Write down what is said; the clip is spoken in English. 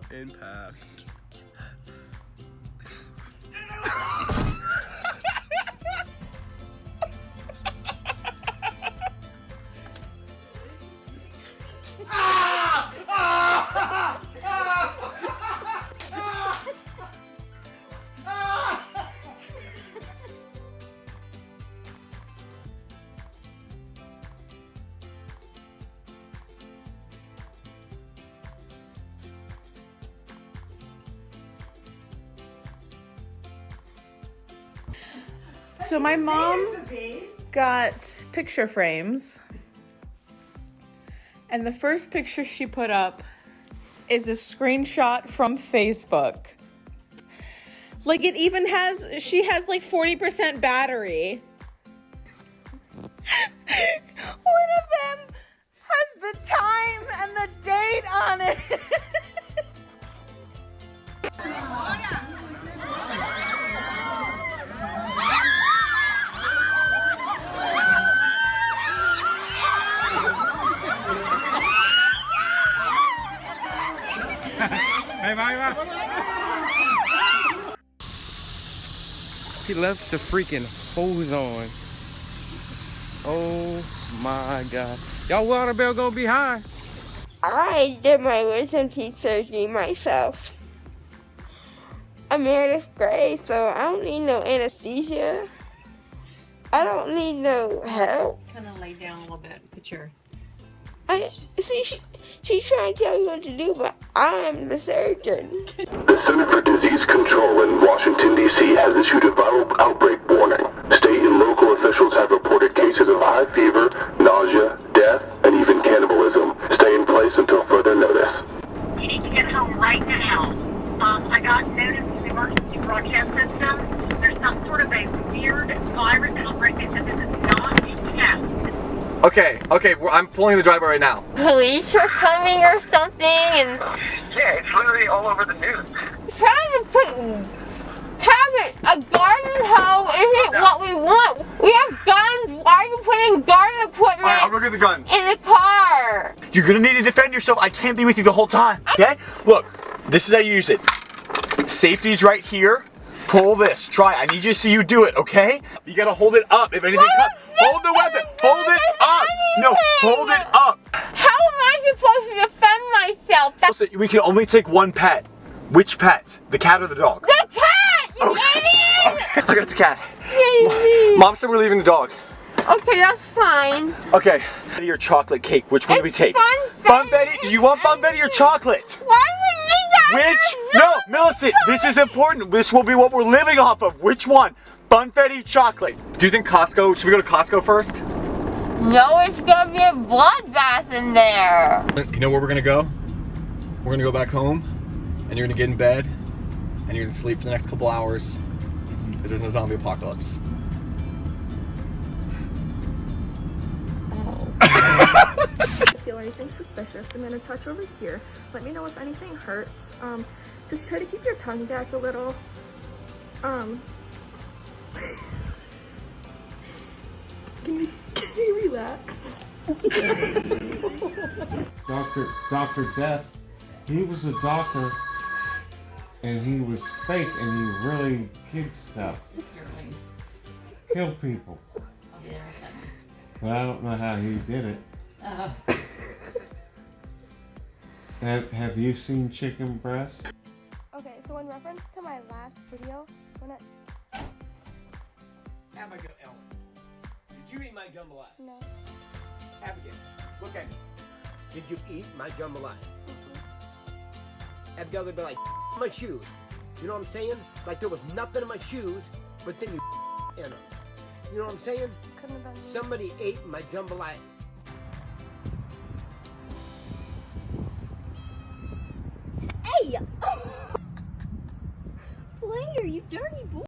without impact. So my mom got picture frames, and the first picture she put up is a screenshot from Facebook. Like it even has, she has like 40% battery. One of them has the time and the date on it. He left the freaking hose on. Oh my god. Y'all water bill gonna be high. I did my wisdom teeth surgery myself. I'm Meredith Gray, so I don't need no anesthesia. I don't need no help. Kind of lay down a little bit. Put your... She's trying to tell me what to do, but I'm the surgeon. The Center for Disease Control in Washington, D.C. has issued a viral outbreak warning. State and local officials have reported cases of high fever, nausea, death, and even cannibalism. Stay in place until further notice. You need to get home right now. I got notice in the emergency broadcast system. There's some sort of a weird virus outbreak that this is not a test. Okay, I'm pulling the driveway right now. Police are coming or something, and Yeah, it's literally all over the news. trying to have a garden hoe isn't what we want. We have guns. Why are you putting garden equipment Alright, I'll go get the gun. in the car? You're gonna need to defend yourself. I can't be with you the whole time, okay? Look, this is how you use it. Safety's right here. Pull this. Try. I need you to see you do it, okay? You gotta hold it up. If anything comes, hold the weapon. Hold it up. No, hold it up. How am I supposed to defend myself? Listen, we can only take one pet. Which pet? The cat or the dog? The cat! You idiot! Okay. I got the cat. Baby. Mom said we're leaving the dog. Okay, that's fine. Okay. Your chocolate cake. Which one do we take? Fun Betty? Do you want Fun Betty or chocolate? Why would you guys? Which? No, Millicent, this is important. This will be what we're living off of. Which one? Funfetti chocolate. Do you think Costco, should we go to Costco first? No, it's gonna be a bloodbath in there. You know where we're gonna go? We're gonna go back home, and you're gonna get in bed, and you're gonna sleep for the next couple hours, because there's no zombie apocalypse. Feel anything suspicious, I'm gonna touch over here. Let me know if anything hurts. Just try to keep your tongue back a little. Can you relax? Dr. Death, he was a doctor and he was fake and he really killed stuff. Killed people. But I don't know how he did it. Have you seen chicken breast? Okay, so in reference to my last video, when I... Abigail Ellen, did you eat my jambalaya? No. Abigail, look at me. Did you eat my jambalaya? Abigail would be like, my shoes. You know what I'm saying? Like there was nothing in my shoes, but then you in them. You know what I'm saying? Couldn't have been me. Somebody ate my jambalaya. Hey! Player, you dirty boy!